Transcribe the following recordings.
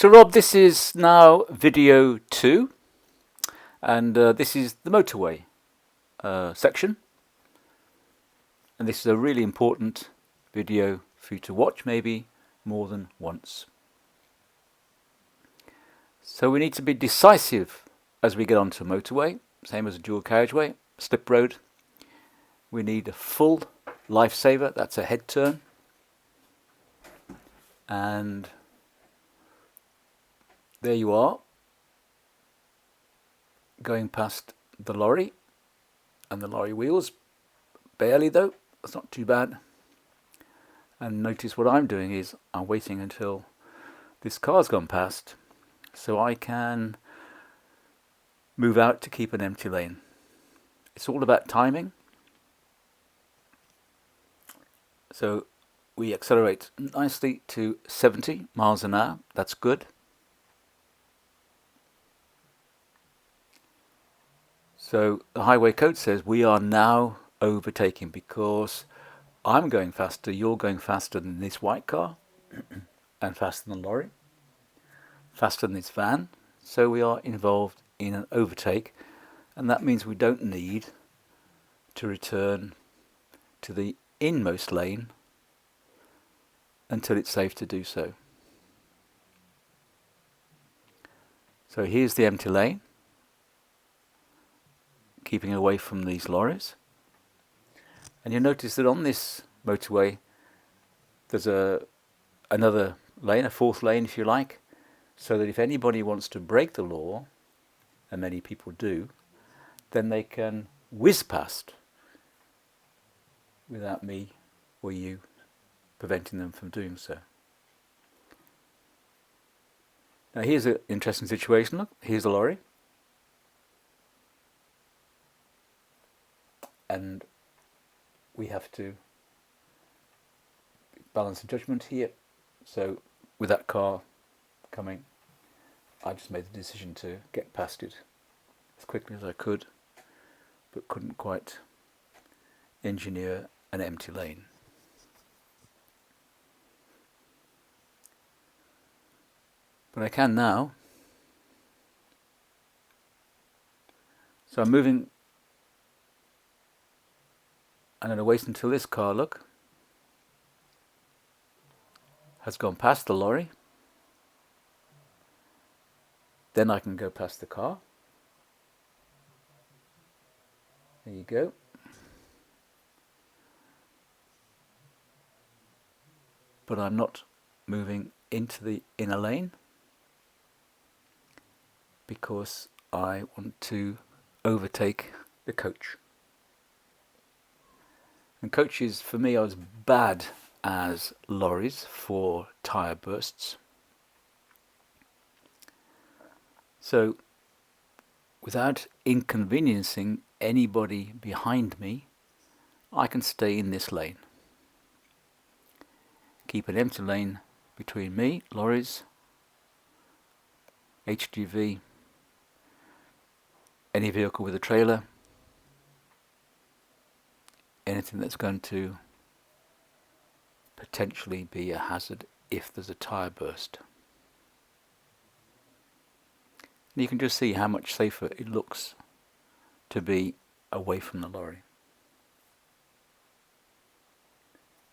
So Rob, this is now video 2, and this is the motorway section, and this is a really important video for you to watch maybe more than once. So we need to be decisive as we get onto a motorway, same as a dual carriageway, slip road. We need a full lifesaver, that's a head turn, and there you are, going past the lorry and the lorry wheels, barely though, that's not too bad. And notice what I'm doing is I'm waiting until this car's gone past so I can move out to keep an empty lane. It's all about timing. So we accelerate nicely to 70 miles an hour, that's good. So the highway code says we are now overtaking because I'm going faster, you're going faster than this white car and faster than the lorry, faster than this van. So we are involved in an overtake, and that means we don't need to return to the inmost lane until it's safe to do so. So here's the empty lane, keeping away from these lorries. And you'll notice that on this motorway there's another lane, a fourth lane if you like, so that if anybody wants to break the law, and many people do, then they can whiz past without me or you preventing them from doing so. Now here's an interesting situation. Look, here's a lorry, and we have to balance the judgment here. So with that car coming, I just made the decision to get past it as quickly as I could, but couldn't quite engineer an empty lane. But I can now. So I'm moving. I'm going to wait until this car, look, has gone past the lorry. Then I can go past the car. There you go. But I'm not moving into the inner lane because I want to overtake the coach. And coaches, for me, are as bad as lorries for tyre bursts. So, without inconveniencing anybody behind me, I can stay in this lane. Keep an empty lane between me, lorries, HGV, any vehicle with a trailer, anything that's going to potentially be a hazard if there's a tyre burst. And you can just see how much safer it looks to be away from the lorry.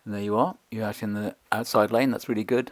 And there you are, you're out in the outside lane, that's really good.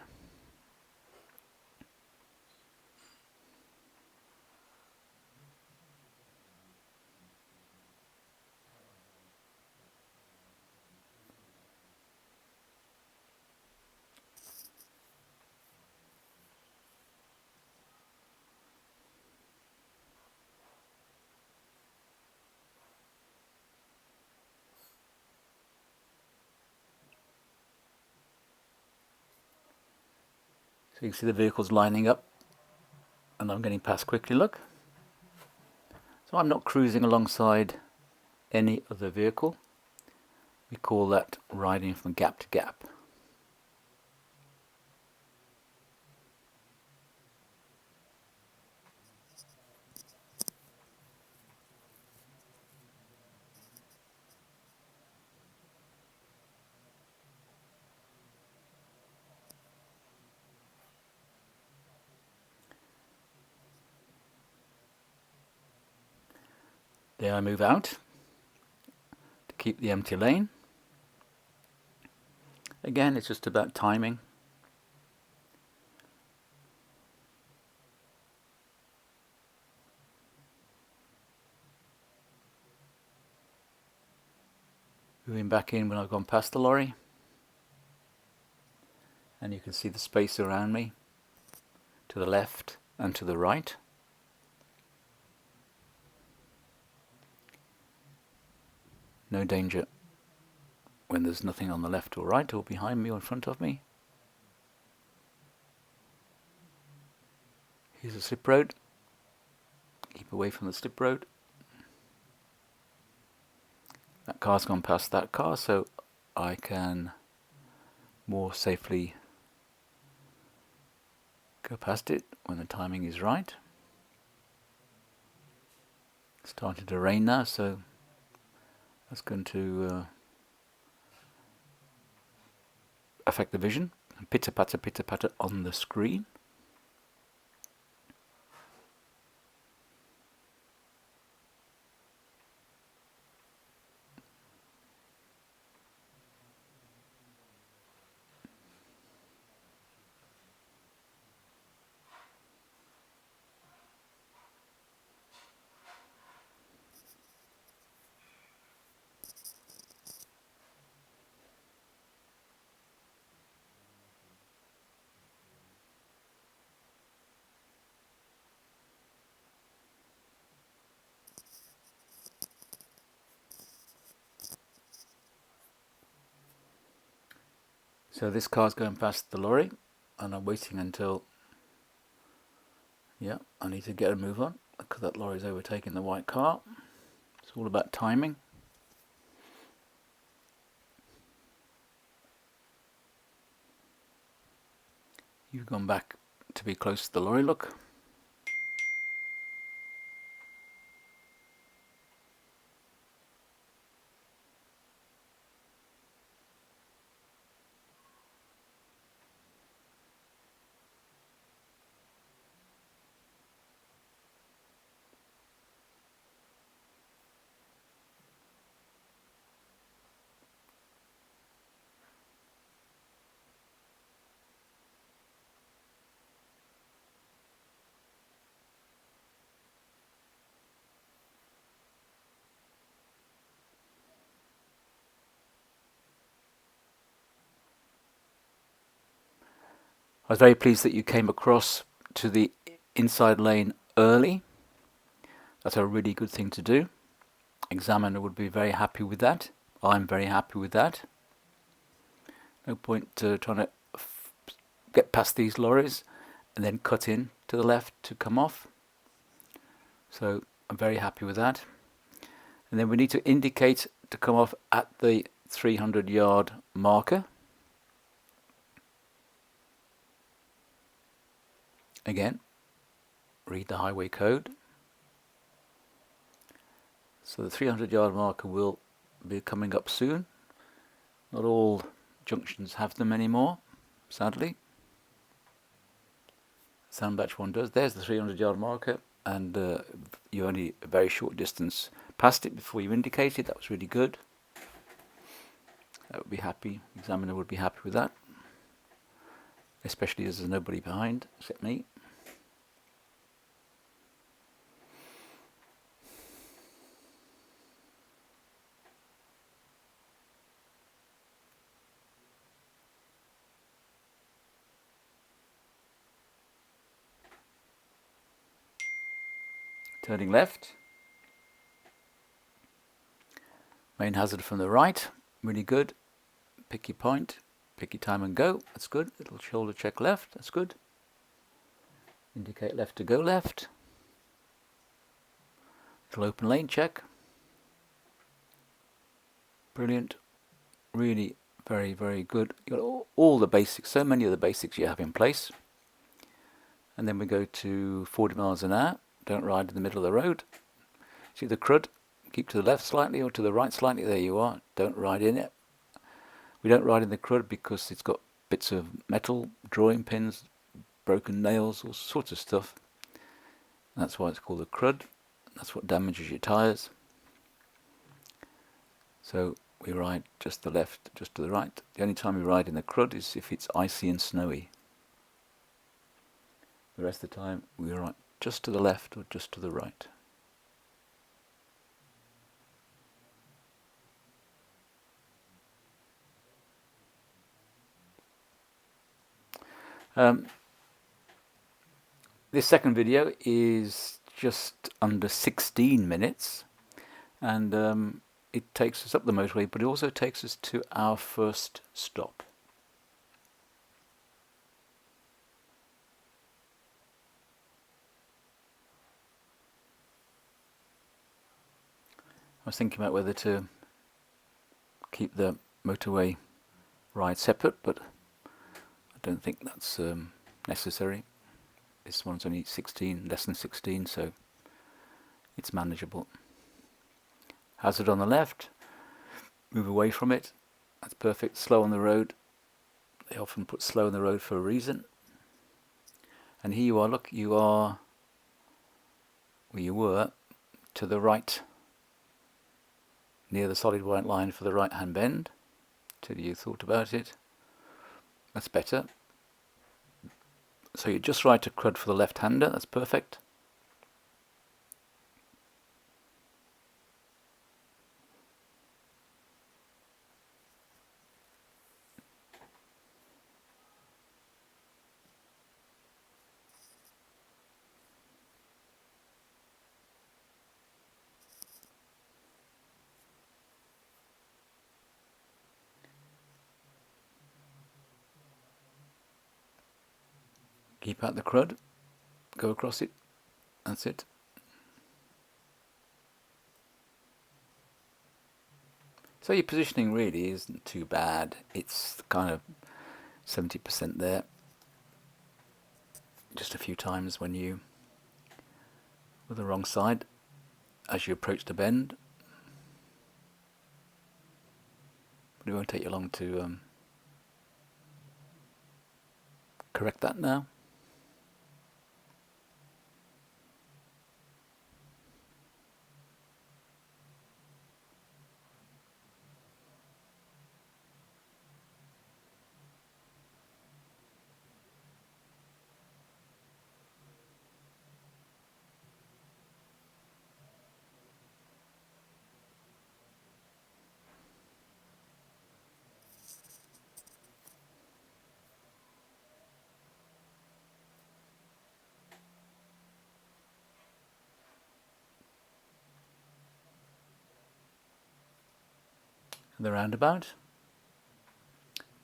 So you can see the vehicles lining up, and I'm getting past quickly, look. So I'm not cruising alongside any other vehicle. We call that riding from gap to gap. Then I move out to keep the empty lane. Again, it's just about timing. Moving back in when I've gone past the lorry. And you can see the space around me to the left and to the right. No danger when there's nothing on the left or right or behind me or in front of me. Here's a slip road. Keep away from the slip road. That car's gone past that car, so I can more safely go past it when the timing is right. It's starting to rain now, so that's going to affect the vision. Pitter patter on the screen. So this car's going past the lorry, and I'm waiting until, yeah, I need to get a move on because that lorry's overtaking the white car. It's all about timing. You've gone back to be close to the lorry, look. I was very pleased that you came across to the inside lane early. That's a really good thing to do. Examiner would be very happy with that. I'm very happy with that. No point trying to get past these lorries and then cut in to the left to come off. So I'm very happy with that. And then we need to indicate to come off at the 300-yard marker. Again, read the highway code. So the 300-yard marker will be coming up soon. Not all junctions have them anymore, sadly. Sound batch 1 does. There's the 300-yard marker, and you're only a very short distance past it before you indicate it. That was really good. That would be happy. Examiner would be happy with that, especially as there's nobody behind except me. Turning left. Main hazard from the right. Really good. Pick your point. Pick your time and go. That's good. Little shoulder check left. That's good. Indicate left to go left. Little open lane check. Brilliant. Really very, very good. You've got all the basics, so many of the basics you have in place. And then we go to 40 miles an hour. Don't ride in the middle of the road. See the crud? Keep to the left slightly or to the right slightly. There you are. Don't ride in it. We don't ride in the crud because it's got bits of metal, drawing pins, broken nails, all sorts of stuff. That's why it's called the crud. That's what damages your tyres. So we ride just to the left, just to the right. The only time we ride in the crud is if it's icy and snowy. The rest of the time we ride just to the left or just to the right. This second video is just under 16 minutes, and it takes us up the motorway, but it also takes us to our first stop. I was thinking about whether to keep the motorway ride separate, but I don't think that's necessary. This one's only 16, less than 16, so it's manageable. Hazard on the left, move away from it, that's perfect. Slow on the road, they often put slow on the road for a reason. And here you are, look, you are where you were, to the right, near the solid white line for the right hand bend, till you thought about it. That's better. So you just right to crud for the left-hander, that's perfect. Keep out the crud, go across it, that's it. So your positioning really isn't too bad, it's kind of 70% there. Just a few times when you were the wrong side as you approach the bend. But it won't take you long to correct that now. The roundabout,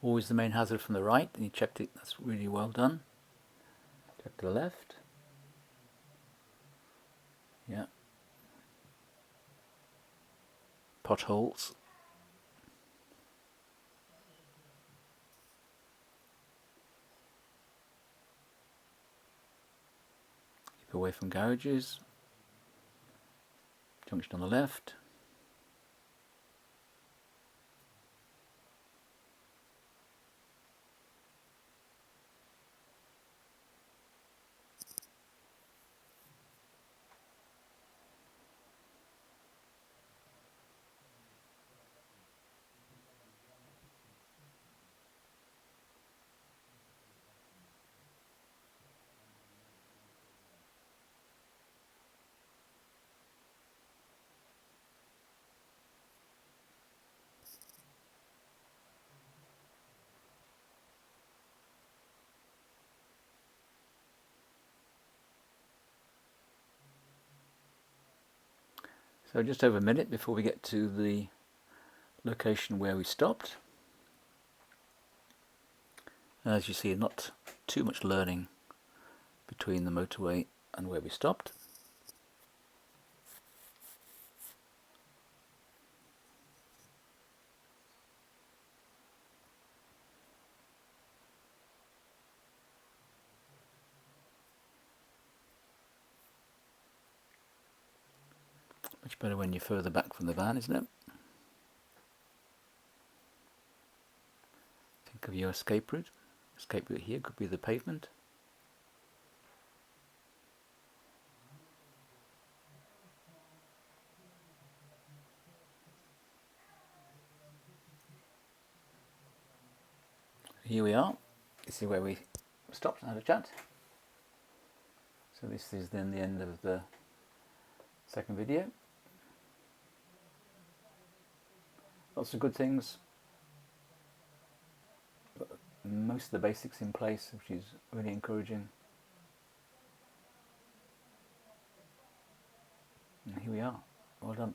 always the main hazard from the right, and you checked it, that's really well done. Check to the left, yeah. Potholes, keep away from garages. Junction on the left. So just over a minute before we get to the location where we stopped. And as you see, not too much learning between the motorway and where we stopped. Much better when you're further back from the van, isn't it? Think of your escape route. Escape route here could be the pavement. here we are. You see where we stopped and had a chat. So this is then the end of the second video. Lots of good things. Most of the basics in place, which is really encouraging. And here we are. Well done.